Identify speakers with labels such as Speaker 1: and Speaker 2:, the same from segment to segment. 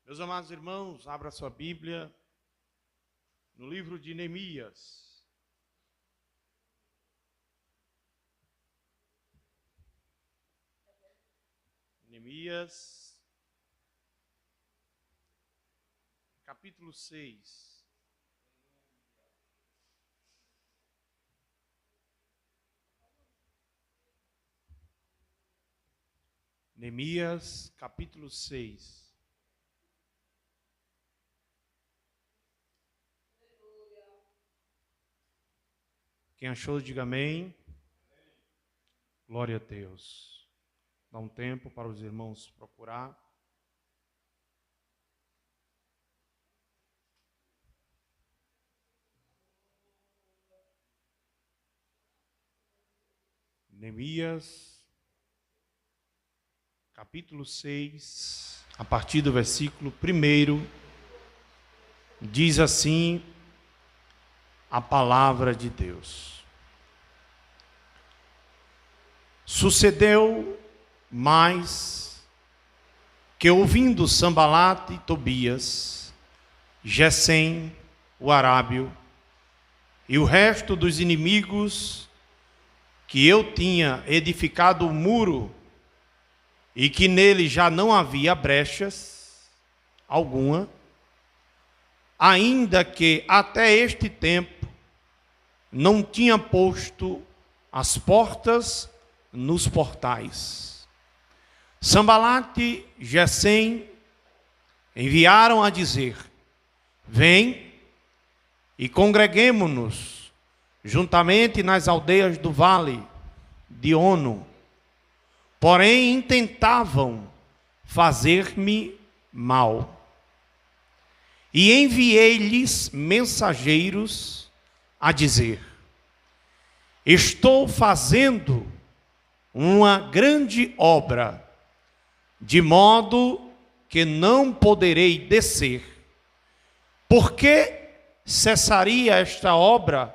Speaker 1: Meus amados irmãos, abra sua Bíblia no livro de Neemias. Neemias, capítulo 6. Neemias, capítulo 6. Quem achou, diga amém. Glória a Deus. Dá um tempo para os irmãos procurar. Neemias, capítulo 6, a partir do versículo 1, diz assim a palavra de Deus. Sucedeu mais que, ouvindo Sambalate e Tobias, Gesem, o arábio, e o resto dos inimigos, que eu tinha edificado o muro e que nele já não havia brechas alguma, ainda que até este tempo não tinha posto as portas nos portais. Sambalate e Gesem enviaram a dizer: vem e congreguemo-nos juntamente nas aldeias do vale de Ono. Porém, intentavam fazer-me mal. E enviei-lhes mensageiros a dizer: estou fazendo uma grande obra, de modo que não poderei descer. Por que cessaria esta obra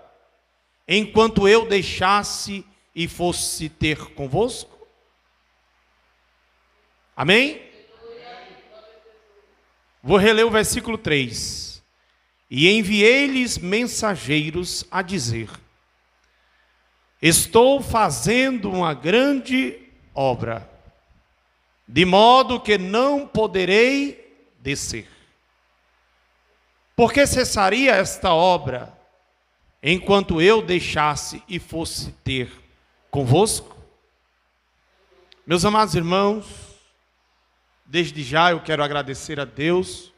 Speaker 1: enquanto eu deixasse e fosse ter convosco? Amém? Vou reler o versículo 3. E enviei-lhes mensageiros a dizer: estou fazendo uma grande obra, de modo que não poderei descer. Por que cessaria esta obra enquanto eu deixasse e fosse ter convosco? Meus amados irmãos, desde já eu quero agradecer a Deus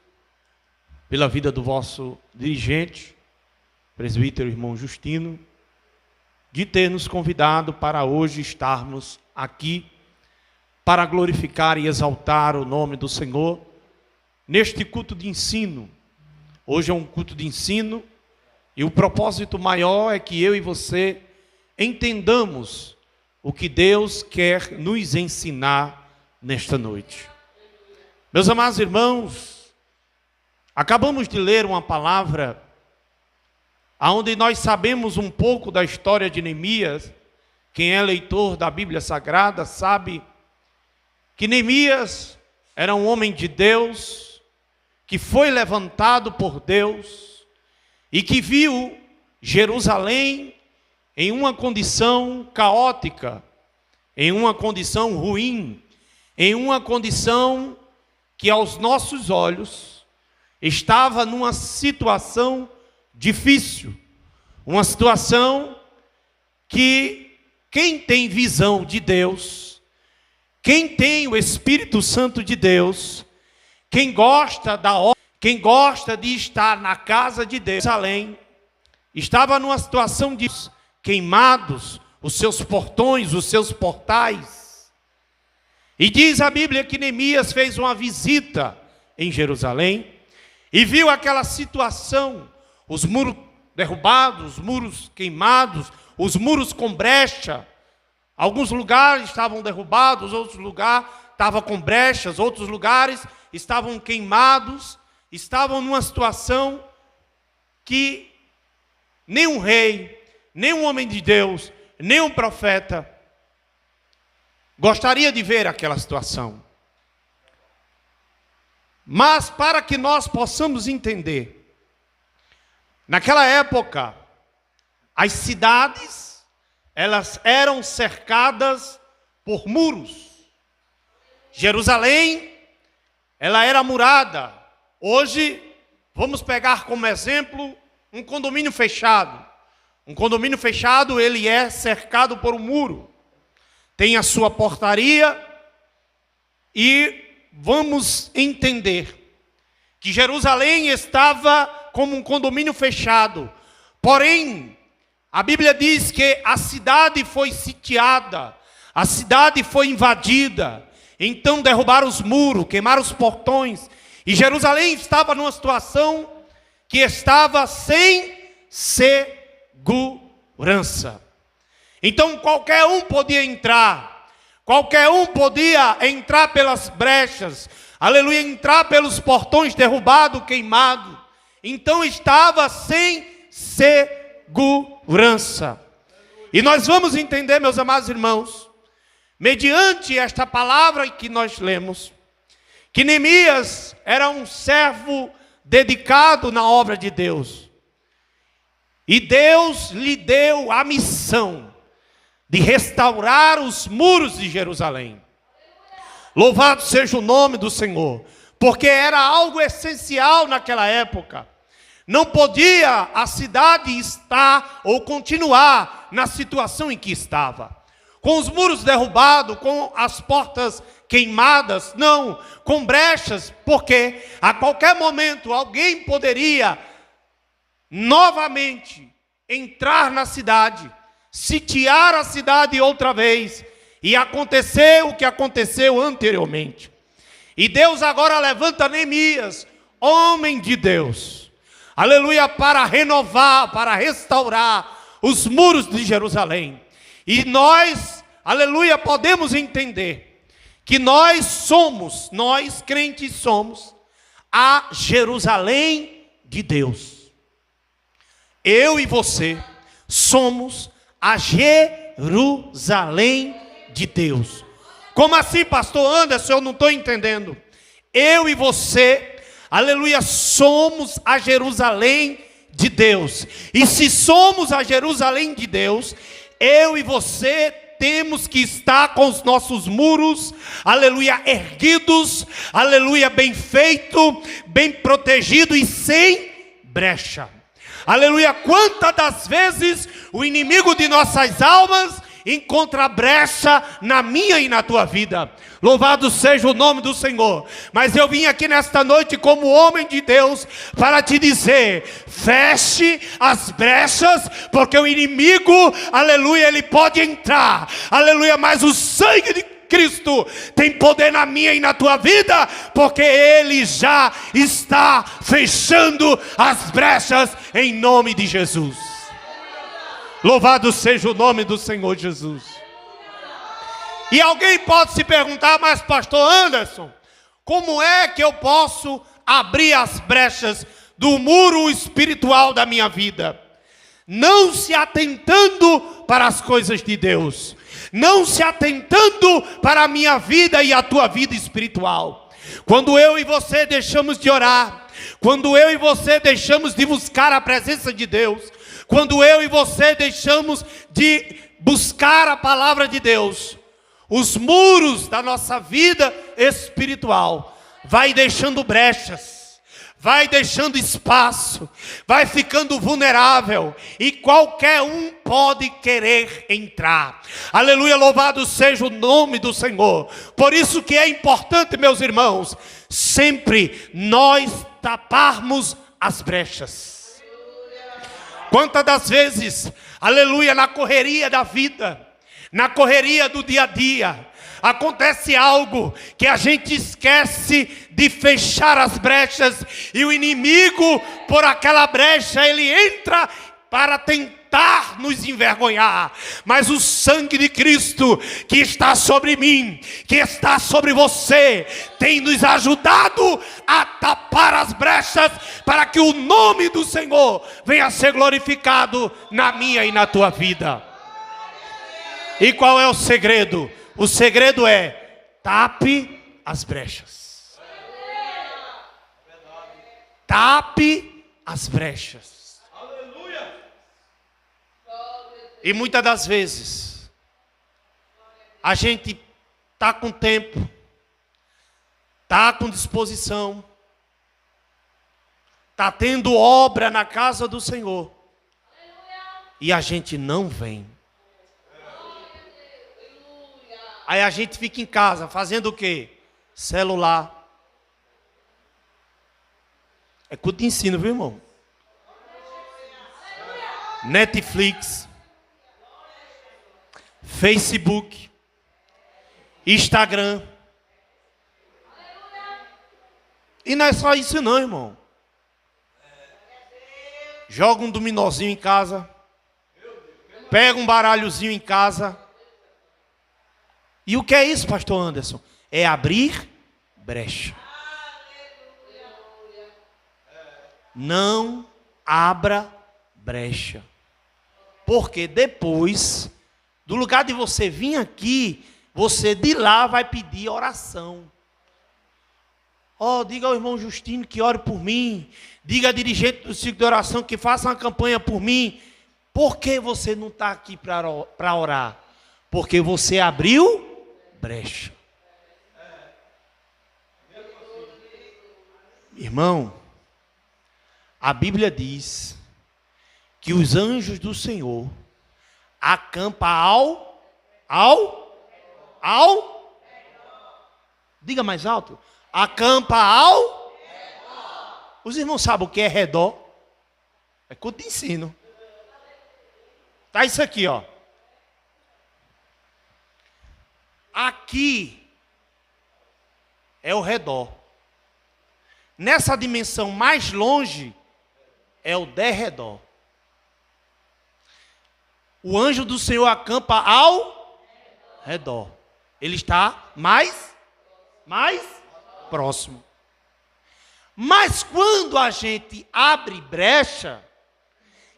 Speaker 1: pela vida do vosso dirigente, presbítero irmão Justino, de ter nos convidado para hoje estarmos aqui para glorificar e exaltar o nome do Senhor neste culto de ensino. Hoje é um culto de ensino e o propósito maior é que eu e você entendamos o que Deus quer nos ensinar nesta noite. Meus amados irmãos, acabamos de ler uma palavra onde nós sabemos um pouco da história de Neemias. Quem é leitor da Bíblia Sagrada sabe que Neemias era um homem de Deus, que foi levantado por Deus e que viu Jerusalém em uma condição caótica, em uma condição ruim, em uma condição que aos nossos olhos estava numa situação difícil, uma situação que quem tem visão de Deus, quem tem o Espírito Santo de Deus, quem gosta da obra, quem gosta de estar na casa de Deus, Jerusalém, estava numa situação de queimados os seus portões, os seus portais. E diz a Bíblia que Neemias fez uma visita em Jerusalém e viu aquela situação, os muros derrubados, os muros queimados, os muros com brecha. Alguns lugares estavam derrubados, outros lugares estavam com brechas, outros lugares estavam queimados, estavam numa situação que nem um rei, nem um homem de Deus, nem um profeta gostaria de ver aquela situação. Mas para que nós possamos entender, naquela época, as cidades, elas eram cercadas por muros. Jerusalém, ela era murada. Hoje, vamos pegar como exemplo um condomínio fechado. Um condomínio fechado, ele é cercado por um muro. Tem a sua portaria e vamos entender que Jerusalém estava como um condomínio fechado. Porém, a Bíblia diz que a cidade foi sitiada, a cidade foi invadida. Então derrubaram os muros, queimaram os portões. E Jerusalém estava numa situação que estava sem segurança. Então qualquer um podia entrar. Qualquer um podia entrar pelas brechas. Aleluia, entrar pelos portões derrubados, queimados. Então estava sem segurança. E nós vamos entender, meus amados irmãos, mediante esta palavra que nós lemos, que Neemias era um servo dedicado na obra de Deus. E Deus lhe deu a missão de restaurar os muros de Jerusalém. Louvado seja o nome do Senhor, porque era algo essencial naquela época. Não podia a cidade estar ou continuar na situação em que estava. Com os muros derrubados, com as portas queimadas, não, com brechas, porque a qualquer momento alguém poderia novamente entrar na cidade, sitiar a cidade outra vez, e acontecer o que aconteceu anteriormente. E Deus agora levanta Neemias, homem de Deus, aleluia, para renovar, para restaurar os muros de Jerusalém. E nós, aleluia, podemos entender que nós crentes somos a Jerusalém de Deus. Eu e você somos a Jerusalém de Deus. Como assim, pastor Anderson? Eu não estou entendendo. Eu e você, aleluia, somos a Jerusalém de Deus. E se somos a Jerusalém de Deus, eu e você temos que estar com os nossos muros, aleluia, erguidos, aleluia, bem feito, bem protegido e sem brecha. Aleluia, quantas das vezes o inimigo de nossas almas encontra brecha na minha e na tua vida. Louvado seja o nome do Senhor. Mas eu vim aqui nesta noite como homem de Deus para te dizer: feche as brechas, porque o inimigo, aleluia, ele pode entrar, aleluia, mas o sangue de Cristo tem poder na minha e na tua vida, porque Ele já está fechando as brechas em nome de Jesus. Louvado seja o nome do Senhor Jesus. E alguém pode se perguntar: mas pastor Anderson, como é que eu posso abrir as brechas do muro espiritual da minha vida? Não se atentando para as coisas de Deus, não se atentando para a minha vida e a tua vida espiritual. Quando eu e você deixamos de orar, quando eu e você deixamos de buscar a presença de Deus, quando eu e você deixamos de buscar a palavra de Deus, os muros da nossa vida espiritual vai deixando brechas, vai deixando espaço, vai ficando vulnerável, e qualquer um pode querer entrar. Aleluia, louvado seja o nome do Senhor. Por isso que é importante, meus irmãos, sempre nós taparmos as brechas. Quantas das vezes, aleluia, na correria da vida, na correria do dia a dia, acontece algo que a gente esquece de fechar as brechas, e o inimigo, por aquela brecha, ele entra para tentar nos envergonhar. Mas o sangue de Cristo que está sobre mim, que está sobre você, tem nos ajudado a tapar as brechas, para que o nome do Senhor venha a ser glorificado na minha e na tua vida. E qual é o segredo? O segredo é: tape as brechas. tape as brechas. E muitas das vezes, a gente está com tempo, está com disposição, está tendo obra na casa do Senhor, e a gente não vem. Aí a gente fica em casa fazendo o quê? Celular. É que eu te ensino, viu, irmão? Netflix, Facebook, Instagram. E não é só isso não, irmão. Joga um dominozinho em casa. Pega um baralhozinho em casa. E o que é isso, pastor Anderson? É abrir brecha. Não abra brecha. Porque depois, do lugar de você vir aqui, você de lá vai pedir oração. Diga ao irmão Justino que ore por mim. Diga ao dirigente do ciclo de oração que faça uma campanha por mim. Por que você não está aqui para orar? Porque você abriu brecha. Irmão, a Bíblia diz que os anjos do Senhor acampam diga mais alto, acampa ao. Os irmãos sabem o que é redor? É que eu te ensino. Tá isso aqui, ó. Aqui é o redor. Nessa dimensão mais longe é o derredor. O anjo do Senhor acampa ao redor. Ele está mais próximo. Mas quando a gente abre brecha,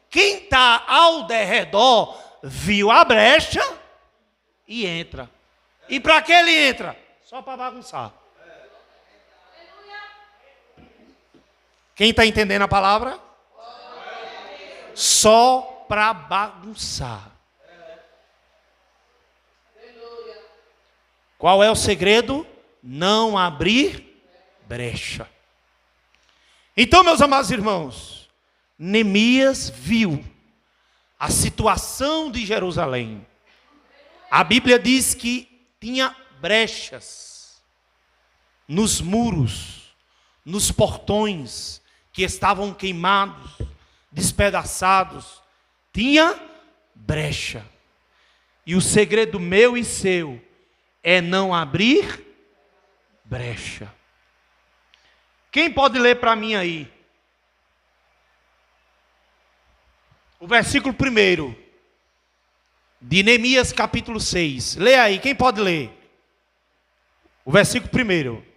Speaker 1: quem está ao derredor viu a brecha e entra. E para que ele entra? Só para bagunçar. Quem está entendendo a palavra? Só para bagunçar. Qual é o segredo? Não abrir brecha. Então, meus amados irmãos, Neemias viu a situação de Jerusalém. A Bíblia diz que tinha brechas nos muros, nos portões que estavam queimados, despedaçados. Tinha brecha. E o segredo meu e seu é não abrir brecha. Quem pode ler para mim aí? O versículo 1 de Neemias capítulo 6. Lê aí, quem pode ler? O versículo 1.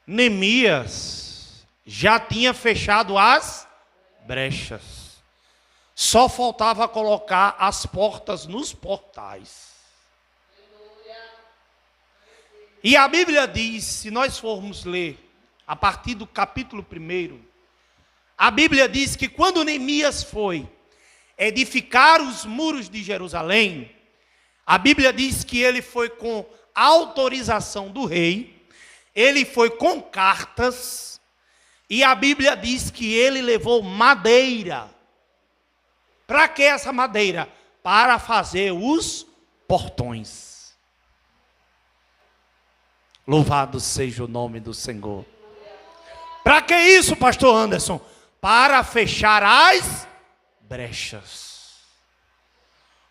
Speaker 1: Neemias já tinha fechado as brechas. Só faltava colocar as portas nos portais. E a Bíblia diz, se nós formos ler a partir do capítulo 1, a Bíblia diz que quando Neemias foi edificar os muros de Jerusalém, a Bíblia diz que ele foi com autorização do rei. Ele foi com cartas, e a Bíblia diz que ele levou madeira. Para que essa madeira? Para fazer os portões. Louvado seja o nome do Senhor. Para que isso, pastor Anderson? Para fechar as brechas.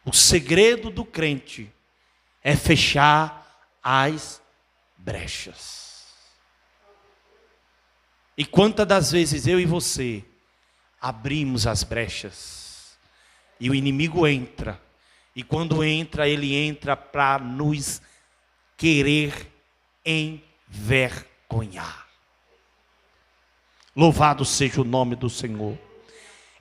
Speaker 1: O segredo do crente é fechar as brechas. E quantas das vezes eu e você abrimos as brechas E o inimigo entra. E quando entra, ele entra para nos querer envergonhar. Louvado seja o nome do Senhor.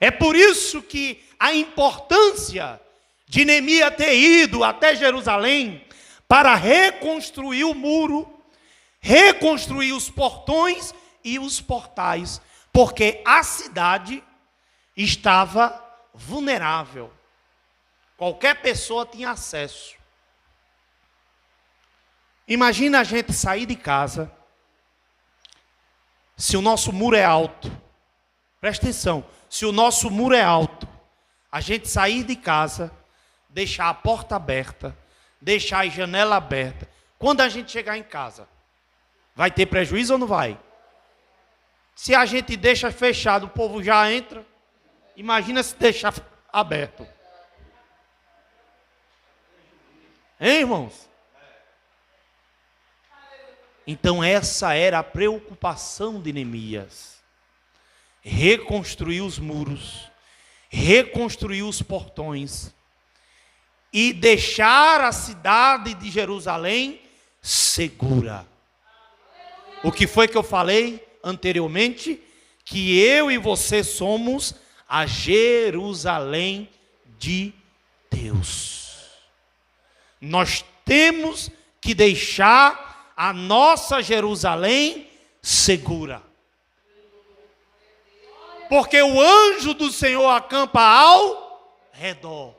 Speaker 1: É por isso que a importância de Neemias ter ido até Jerusalém para reconstruir o muro, reconstruir os portões e os portais, porque a cidade estava vulnerável. Qualquer pessoa tinha acesso. Imagina a gente sair de casa, se o nosso muro é alto, presta atenção, se o nosso muro é alto, a gente sair de casa, deixar a porta aberta, deixar a janela aberta, quando a gente chegar em casa, vai ter prejuízo ou não vai? Se a gente deixa fechado, o povo já entra, imagina se deixar aberto. Hein, irmãos? Então essa era a preocupação de Neemias. Reconstruir os muros, reconstruir os portões e deixar a cidade de Jerusalém segura. O que foi que eu falei anteriormente? Que eu e você somos a Jerusalém de Deus. Nós temos que deixar a nossa Jerusalém segura. Porque o anjo do Senhor acampa ao redor.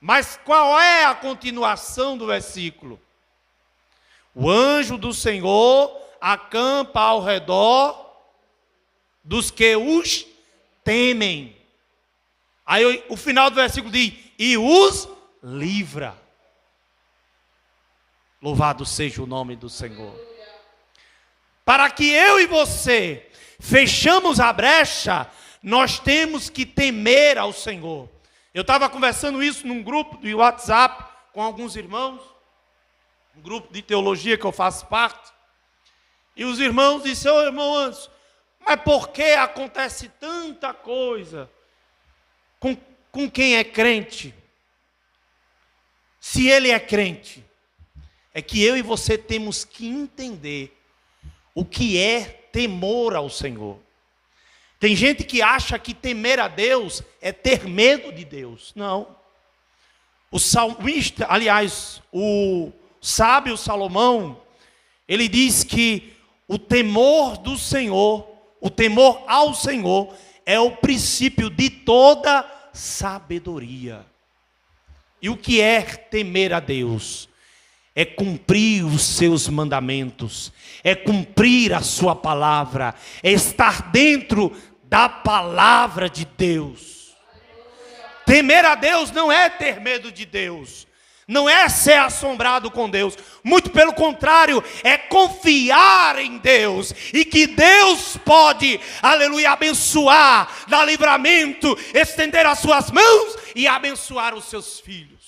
Speaker 1: Mas qual é a continuação do versículo? O anjo do Senhor acampa ao redor dos que os temem. Aí o final do versículo diz: e os livra. Louvado seja o nome do Senhor. Para que eu e você fechamos a brecha, nós temos que temer ao Senhor. Eu estava conversando isso num grupo de WhatsApp com alguns irmãos, um grupo de teologia que eu faço parte, e os irmãos disseram: ô irmão Anderson, mas por que acontece tanta coisa com quem é crente? Se ele é crente, é que eu e você temos que entender o que é temor ao Senhor. Tem gente que acha que temer a Deus é ter medo de Deus. Não. O salmista, aliás, o sábio Salomão, ele diz que o temor do Senhor, o temor ao Senhor, é o princípio de toda sabedoria. E o que é temer a Deus? É cumprir os seus mandamentos, é cumprir a sua palavra, é estar dentro da palavra de Deus. Temer a Deus não é ter medo de Deus, não é ser assombrado com Deus, muito pelo contrário, é confiar em Deus, e que Deus pode, aleluia, abençoar, dar livramento, estender as suas mãos e abençoar os seus filhos.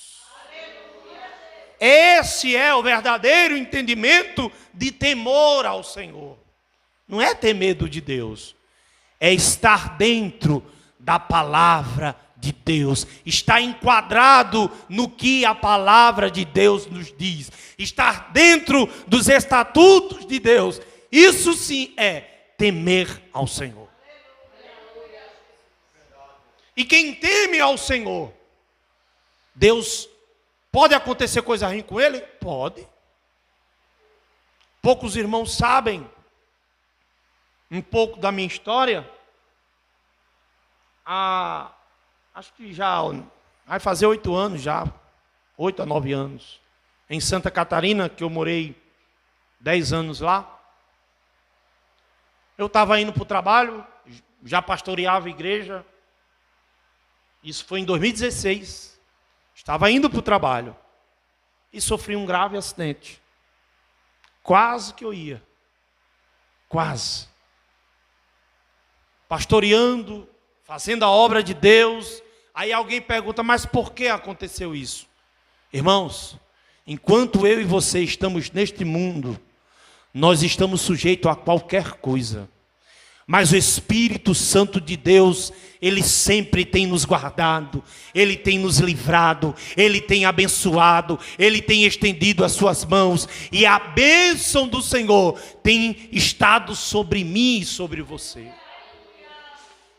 Speaker 1: Esse é o verdadeiro entendimento de temor ao Senhor. Não é ter medo de Deus, é estar dentro da palavra de Deus, estar enquadrado no que a palavra de Deus nos diz, estar dentro dos estatutos de Deus. Isso sim é temer ao Senhor. E quem teme ao Senhor, Deus, pode acontecer coisa ruim com ele? Pode. Poucos irmãos sabem um pouco da minha história. Acho que já vai fazer 8 anos já, 8 a 9 anos. Em Santa Catarina, que eu morei 10 anos lá. Eu estava indo para o trabalho, já pastoreava a igreja. Isso foi em 2016. Estava indo para o trabalho e sofri um grave acidente. Quase que eu ia. Quase. Pastoreando, fazendo a obra de Deus. Aí alguém pergunta: mas por que aconteceu isso? Irmãos, enquanto eu e você estamos neste mundo, nós estamos sujeitos a qualquer coisa. Mas o Espírito Santo de Deus, Ele sempre tem nos guardado, Ele tem nos livrado, Ele tem abençoado, Ele tem estendido as suas mãos, e a bênção do Senhor tem estado sobre mim e sobre você.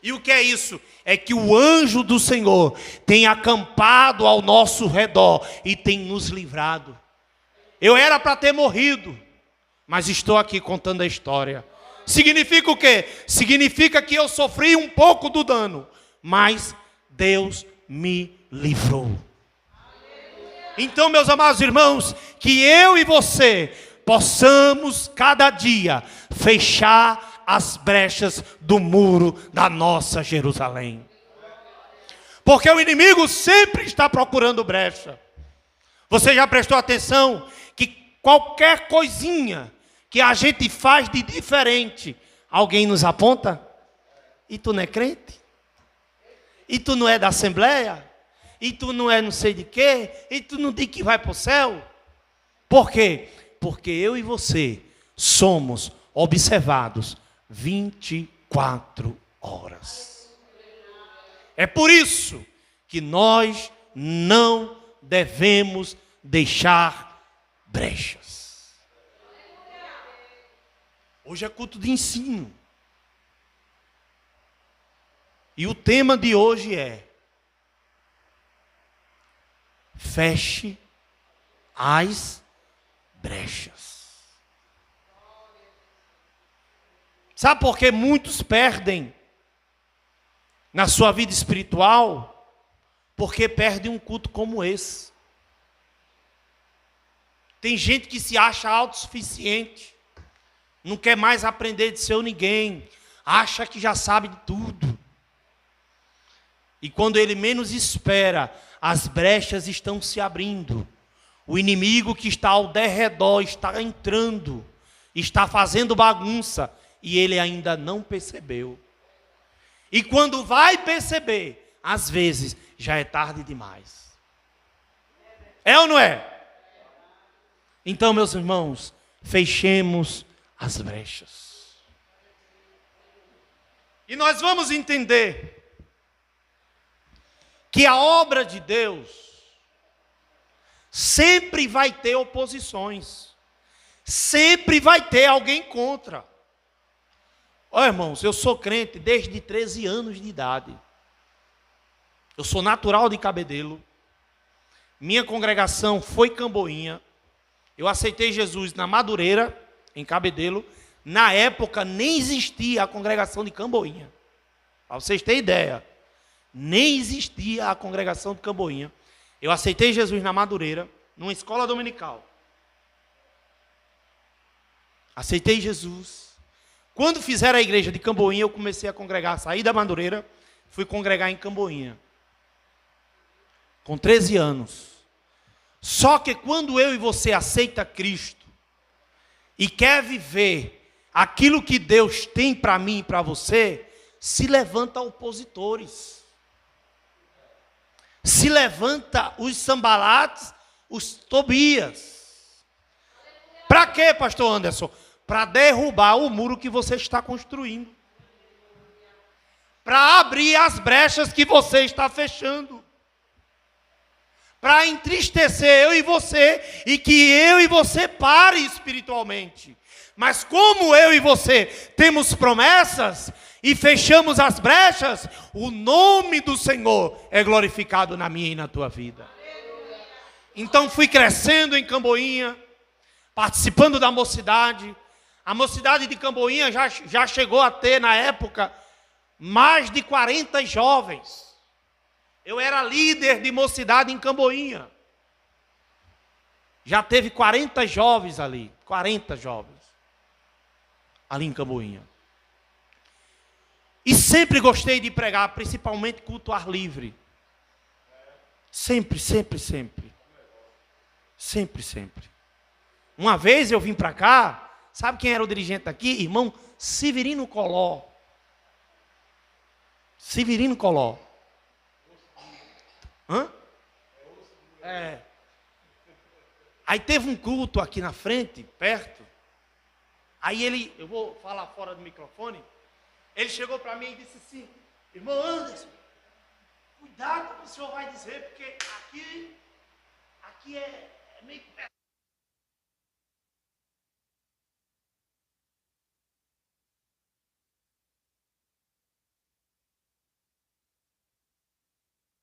Speaker 1: E o que é isso? É que o anjo do Senhor tem acampado ao nosso redor e tem nos livrado. Eu era para ter morrido, mas estou aqui contando a história. Significa o quê? Significa que eu sofri um pouco do dano, mas Deus me livrou. Então, meus amados irmãos, que eu e você possamos cada dia fechar as brechas do muro da nossa Jerusalém. Porque o inimigo sempre está procurando brecha. Você já prestou atenção que qualquer coisinha que a gente faz de diferente, alguém nos aponta? E tu não é crente? E tu não é da Assembleia? E tu não é não sei de quê? E tu não diz que vai para o céu? Por quê? Porque eu e você somos observados 24 horas. É por isso que nós não devemos deixar brechas. Hoje é culto de ensino. E o tema de hoje é: feche as brechas. Sabe por que muitos perdem na sua vida espiritual? Porque perdem um culto como esse. Tem gente que se acha autossuficiente, não quer mais aprender de ser ninguém, acha que já sabe de tudo. E quando ele menos espera, as brechas estão se abrindo. O inimigo que está ao derredor está entrando, está fazendo bagunça, e ele ainda não percebeu. E quando vai perceber, às vezes já é tarde demais. É ou não é? Então, meus irmãos, fechemos as brechas. E nós vamos entender que a obra de Deus sempre vai ter oposições. Sempre vai ter alguém contra. Olha, irmãos, eu sou crente desde 13 anos de idade. Eu sou natural de Cabedelo. Minha congregação foi Camboinha. Eu aceitei Jesus na Madureira, em Cabedelo. Na época nem existia a congregação de Camboinha. Para vocês terem ideia. Nem existia a congregação de Camboinha. Eu aceitei Jesus na Madureira, numa escola dominical. Aceitei Jesus. Quando fizeram a igreja de Camboinha, eu comecei a congregar, saí da Madureira, fui congregar em Camboinha. Com 13 anos. Só que quando eu e você aceita Cristo e quer viver aquilo que Deus tem para mim e para você, se levanta opositores. Se levanta os Sambalates, os Tobias. Para quê, pastor Anderson? Para derrubar o muro que você está construindo. Para abrir as brechas que você está fechando. Para entristecer eu e você, e que eu e você pare espiritualmente. Mas como eu e você temos promessas e fechamos as brechas, o nome do Senhor é glorificado na minha e na tua vida. Então fui crescendo em Camboinha, participando da mocidade. A mocidade de Camboinha já chegou a ter, na época, mais de 40 jovens. Eu era líder de mocidade em Camboinha. Já teve 40 jovens ali, 40 jovens, ali em Camboinha. E sempre gostei de pregar, principalmente culto ao ar livre. Sempre, sempre, sempre. Sempre, sempre. Uma vez eu vim para cá, sabe quem era o dirigente aqui? Irmão Severino Coló. Severino Coló. Hã? É. Aí teve um culto aqui na frente, perto. Aí ele, eu vou falar fora do microfone. Ele chegou para mim e disse assim: Irmão Anderson, cuidado com o que o senhor vai dizer, porque aqui é meio pesado.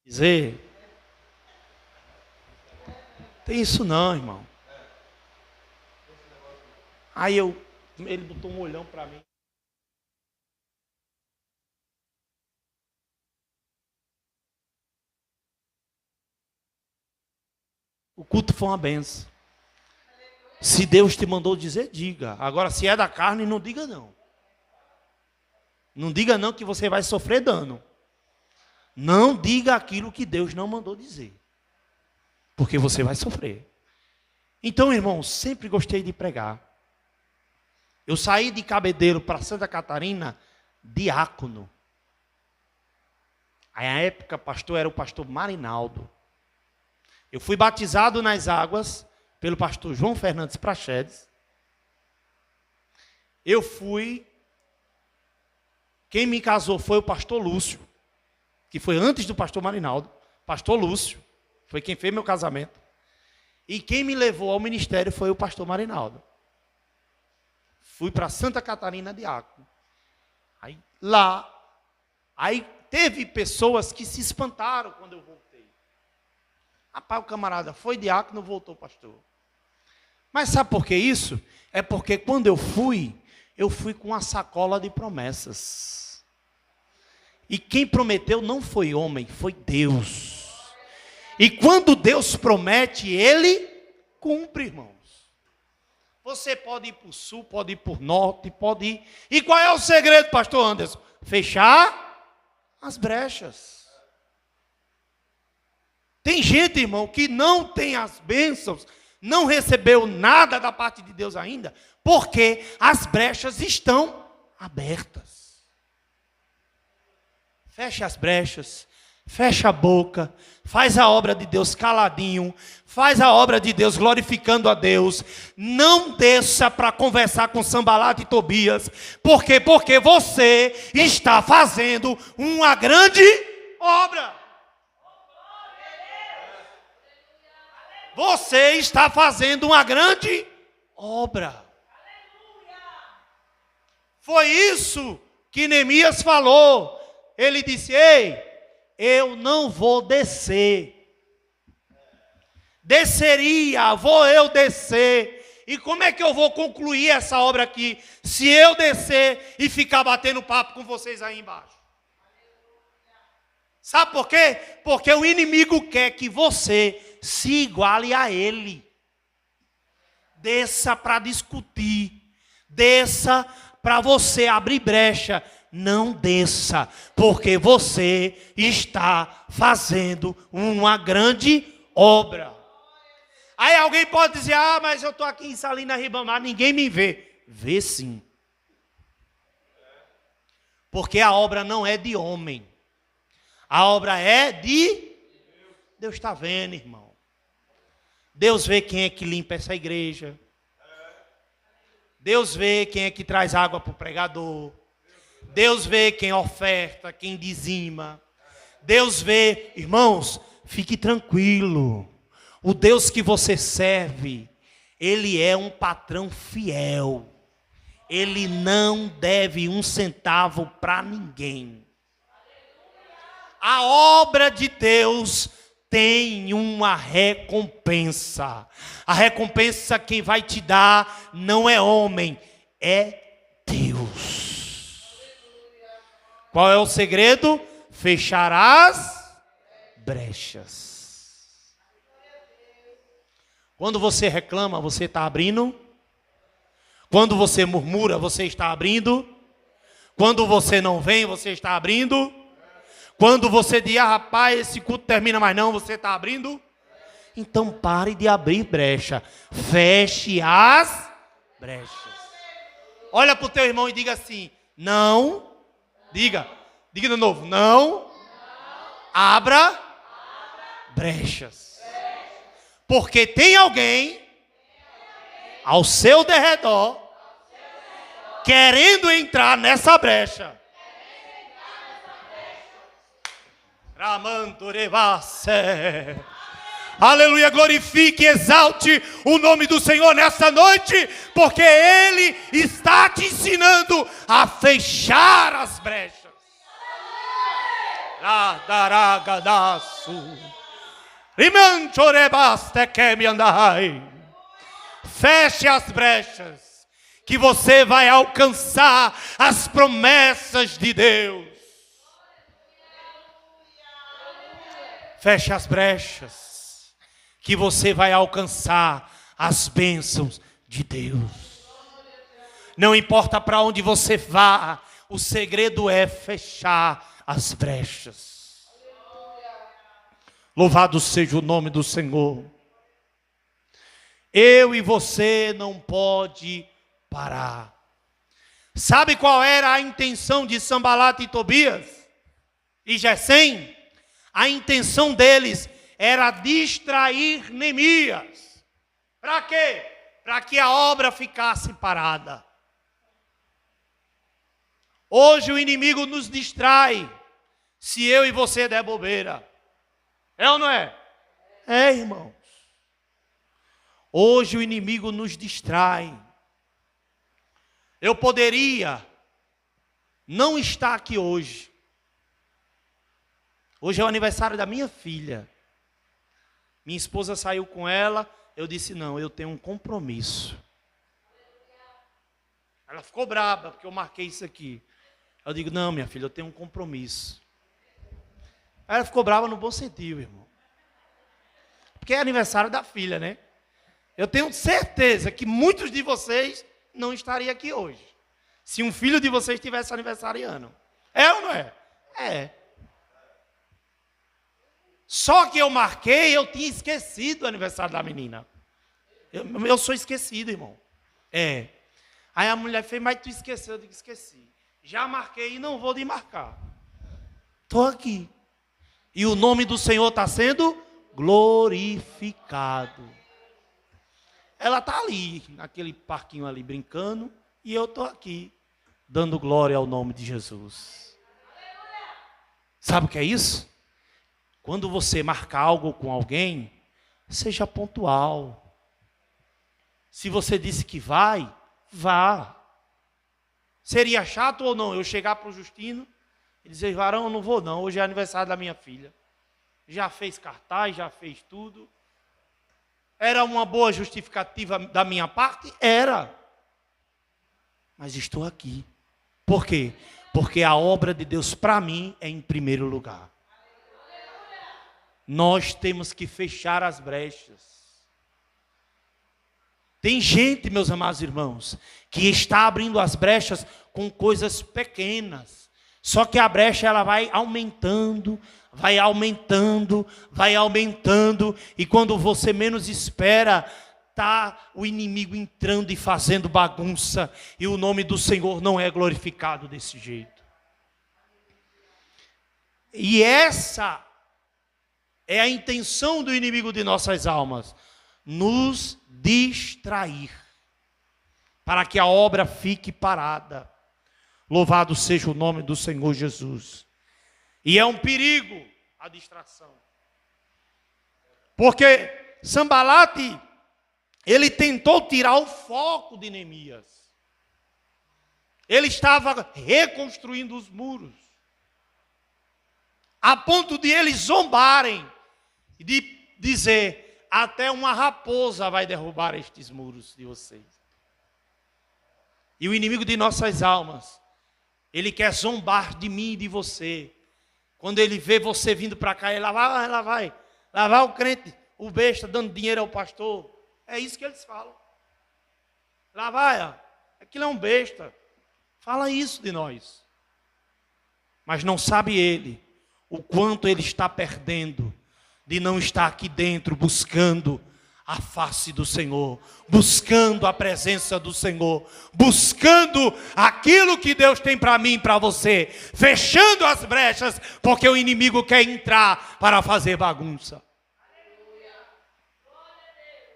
Speaker 1: Dizer, tem isso não, irmão. Aí ele botou um olhão para mim. O culto foi uma benção. Se Deus te mandou dizer, diga. Agora, se é da carne, não diga não. Não diga não que você vai sofrer dano. Não diga aquilo que Deus não mandou dizer. Porque você vai sofrer. Então, irmãos, sempre gostei de pregar. Eu saí de Cabedelo para Santa Catarina, diácono. Aí, na época, pastor era o pastor Marinaldo. Eu fui batizado nas águas pelo pastor João Fernandes Prachedes. Quem me casou foi o pastor Lúcio, que foi antes do pastor Marinaldo. Pastor Lúcio foi quem fez meu casamento. E quem me levou ao ministério foi o pastor Marinaldo. Fui para Santa Catarina diácono. Aí teve pessoas que se espantaram quando eu voltei. Rapaz, o camarada foi diácono, voltou pastor. Mas sabe por que isso? É porque quando eu fui com uma sacola de promessas. E quem prometeu não foi homem, foi Deus. E quando Deus promete, Ele cumpre, irmãos. Você pode ir para o sul, pode ir para o norte, pode ir. E qual é o segredo, pastor Anderson? Fechar as brechas. Tem gente, irmão, que não tem as bênçãos, não recebeu nada da parte de Deus ainda, porque as brechas estão abertas. Fecha as brechas, fecha a boca, faz a obra de Deus caladinho, faz a obra de Deus glorificando a Deus. Não deixa para conversar com Sambalate e Tobias. Por quê? Porque você está fazendo uma grande obra. Você está fazendo uma grande obra. Foi isso que Neemias falou. Ele disse: ei, eu não vou descer. Vou eu descer. E como é que eu vou concluir essa obra aqui, se eu descer e ficar batendo papo com vocês aí embaixo? Sabe por quê? Porque o inimigo quer que você se iguale a ele. Desça para discutir. Desça para você abrir brecha. Não desça, porque você está fazendo uma grande obra. Aí alguém pode dizer: ah, mas eu estou aqui em Salinas Ribamar, ninguém me vê. Vê sim. Porque a obra não é de homem. A obra é de Deus. Está vendo, irmão. Deus vê quem é que limpa essa igreja. Deus vê quem é que traz água para o pregador. Deus vê quem oferta, quem dizima. Deus vê, irmãos, fique tranquilo. O Deus que você serve, Ele é um patrão fiel. Ele não deve um centavo para ninguém. A obra de Deus tem uma recompensa. A recompensa quem vai te dar não é homem, é Deus. Qual é o segredo? Fechar as brechas. Quando você reclama, você está abrindo. Quando você murmura, você está abrindo. Quando você não vem, você está abrindo. Quando você diz: ah, rapaz, esse culto termina, mas não, você está abrindo. Então pare de abrir brecha. Feche as brechas. Olha para o teu irmão e diga assim: não. Diga de novo: não abra brechas. Porque tem alguém ao seu derredor querendo entrar nessa brecha. Aleluia, glorifique e exalte o nome do Senhor nessa noite, porque Ele está te ensinando a fechar as brechas. Feche as brechas, que você vai alcançar as promessas de Deus. Feche as brechas, que você vai alcançar as bênçãos de Deus. Não importa para onde você vá, o segredo é fechar as brechas. Louvado seja o nome do Senhor. Eu e você não pode parar. Sabe qual era a intenção de Sanbalate e Tobias e Gesem? A intenção deles era distrair Neemias. Para quê? Para que a obra ficasse parada. Hoje o inimigo nos distrai, se eu e você der bobeira. É ou não é? É, irmãos. Hoje o inimigo nos distrai. Eu poderia não estar aqui hoje. Hoje é o aniversário da minha filha. Minha esposa saiu com ela. Eu disse, não, eu tenho um compromisso. Ela ficou brava porque eu marquei isso aqui. Eu digo, não, minha filha, eu tenho um compromisso. Ela ficou brava no bom sentido, irmão. Porque é aniversário da filha, né? Eu tenho certeza que muitos de vocês não estariam aqui hoje, se um filho de vocês estivesse aniversariando. É ou não é? É. Só que eu marquei, eu tinha esquecido o aniversário da menina. Eu sou esquecido, irmão. É. Aí a mulher fez, mas tu esqueceu? Eu digo, esqueci. Já marquei e não vou de marcar. Estou aqui. E o nome do Senhor está sendo glorificado. Ela está ali, naquele parquinho ali, brincando. E eu estou aqui, dando glória ao nome de Jesus. Sabe o que é isso? Quando você marca algo com alguém, seja pontual. Se você disse que vai, vá. Seria chato ou não eu chegar para o Justino e dizer, varão, eu não vou não, hoje é aniversário da minha filha. Já fez cartaz, já fez tudo. Era uma boa justificativa da minha parte? Era. Mas estou aqui. Por quê? Porque a obra de Deus para mim é em primeiro lugar. Nós temos que fechar as brechas. Tem gente, meus amados irmãos, que está abrindo as brechas com coisas pequenas. Só que a brecha ela vai aumentando, vai aumentando, vai aumentando. E quando você menos espera, está o inimigo entrando e fazendo bagunça. E o nome do Senhor não é glorificado desse jeito. E essa é a intenção do inimigo de nossas almas. Nos distrair. Para que a obra fique parada. Louvado seja o nome do Senhor Jesus. E é um perigo a distração. Porque Sanbalate, ele tentou tirar o foco de Neemias. Ele estava reconstruindo os muros. A ponto de eles zombarem. E de dizer, até uma raposa vai derrubar estes muros de vocês. E o inimigo de nossas almas, ele quer zombar de mim e de você. Quando ele vê você vindo para cá, ele lá vai o crente, o besta, dando dinheiro ao pastor. É isso que eles falam. Lá vai, ó, aquilo é um besta. Fala isso de nós. Mas não sabe ele o quanto ele está perdendo de não estar aqui dentro buscando a face do Senhor, buscando a presença do Senhor, buscando aquilo que Deus tem para mim e para você, fechando as brechas, porque o inimigo quer entrar para fazer bagunça.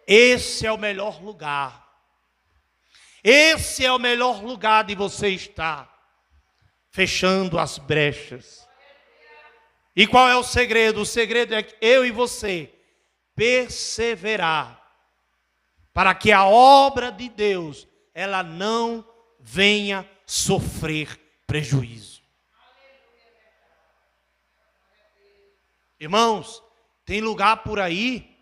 Speaker 1: Esse é o melhor lugar. Esse é o melhor lugar de você estar, fechando as brechas. E qual é o segredo? O segredo é que eu e você perseverar para que a obra de Deus ela não venha sofrer prejuízo. Irmãos, tem lugar por aí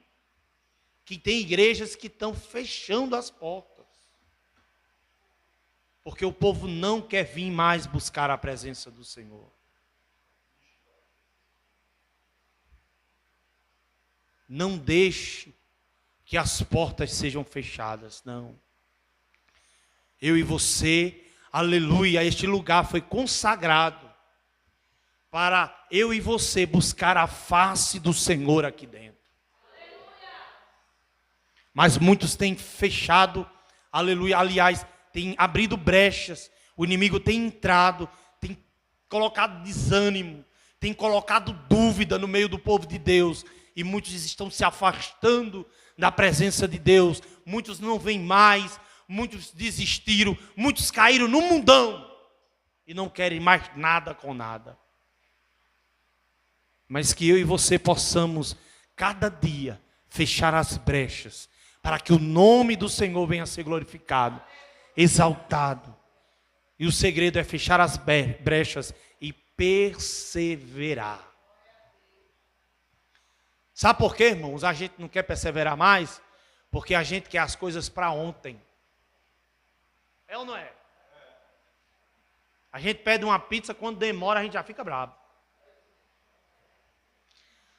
Speaker 1: que tem igrejas que estão fechando as portas. Porque o povo não quer vir mais buscar a presença do Senhor. Não deixe que as portas sejam fechadas, não. Eu e você, aleluia, este lugar foi consagrado para eu e você buscar a face do Senhor aqui dentro. Mas muitos têm fechado, aleluia, aliás, têm abrido brechas, o inimigo tem entrado, tem colocado desânimo, tem colocado dúvida no meio do povo de Deus, e muitos estão se afastando da presença de Deus, muitos não vêm mais, muitos desistiram, muitos caíram no mundão, e não querem mais nada com nada. Mas que eu e você possamos, cada dia, fechar as brechas, para que o nome do Senhor venha a ser glorificado, exaltado. E o segredo é fechar as brechas e perseverar. Sabe por quê, irmãos? A gente não quer perseverar mais, porque a gente quer as coisas para ontem. É ou não é? A gente pede uma pizza, quando demora a gente já fica bravo.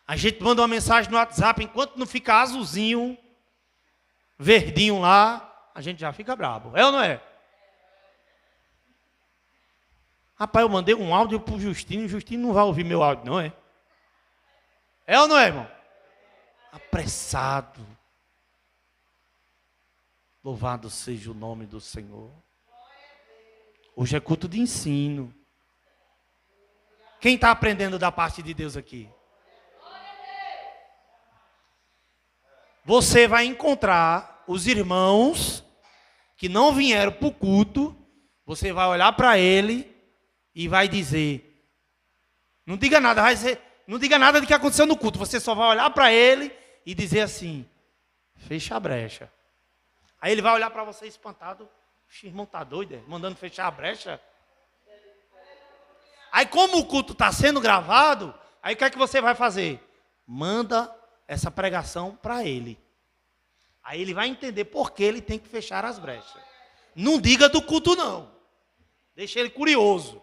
Speaker 1: A gente manda uma mensagem no WhatsApp, enquanto não fica azulzinho, verdinho lá, a gente já fica bravo. É ou não é? Rapaz, eu mandei um áudio pro Justino, e o Justino não vai ouvir meu áudio, não é? É ou não é, irmão? Apressado. Louvado seja o nome do Senhor. Hoje é culto de ensino. Quem está aprendendo da parte de Deus aqui? Você vai encontrar os irmãos que não vieram para o culto. Você vai olhar para ele e vai dizer, não diga nada, vai dizer, não diga nada do que aconteceu no culto. Você só vai olhar para ele e dizer assim, fecha a brecha. Aí ele vai olhar para você espantado, o irmão está doido, mandando fechar a brecha. Aí como o culto está sendo gravado, aí o que é que você vai fazer? Manda essa pregação para ele. Aí ele vai entender por que ele tem que fechar as brechas. Não diga do culto não. Deixa ele curioso.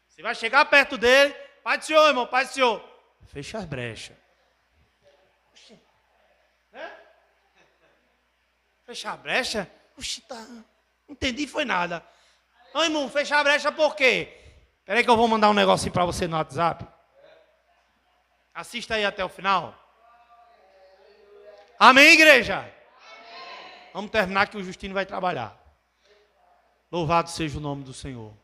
Speaker 1: Você vai chegar perto dele, Pai do Senhor, irmão, Pai do Senhor. Fecha as brechas. Oxi. É? Fechar a brecha? Oxi, tá. Não entendi, foi nada. Não, irmão, fechar a brecha por quê? Espera aí que eu vou mandar um negocinho para você no WhatsApp. Assista aí até o final. Amém, igreja? Amém. Vamos terminar que o Justino vai trabalhar. Louvado seja o nome do Senhor.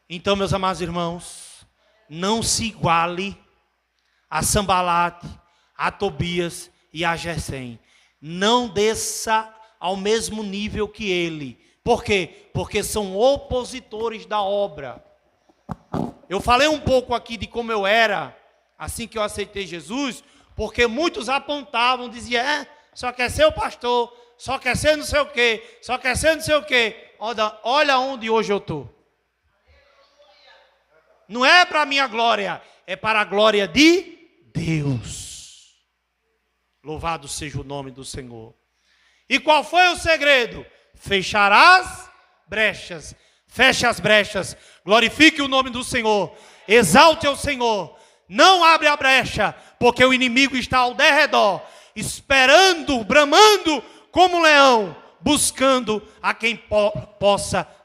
Speaker 1: Então, meus amados irmãos, não se iguale a Sambalate, a Tobias e a Gesem. Não desça ao mesmo nível que ele. Por quê? Porque são opositores da obra. Eu falei um pouco aqui de como eu era assim que eu aceitei Jesus, porque muitos apontavam, diziam, só quer ser o pastor, só quer ser não sei o quê, só quer ser não sei o quê. Olha onde hoje eu estou. Não é para a minha glória, é para a glória de Deus. Louvado seja o nome do Senhor. E qual foi o segredo? Fechar as brechas. Feche as brechas. Glorifique o nome do Senhor. Exalte o Senhor. Não abre a brecha, porque o inimigo está ao derredor, esperando, bramando como um leão, buscando a quem possa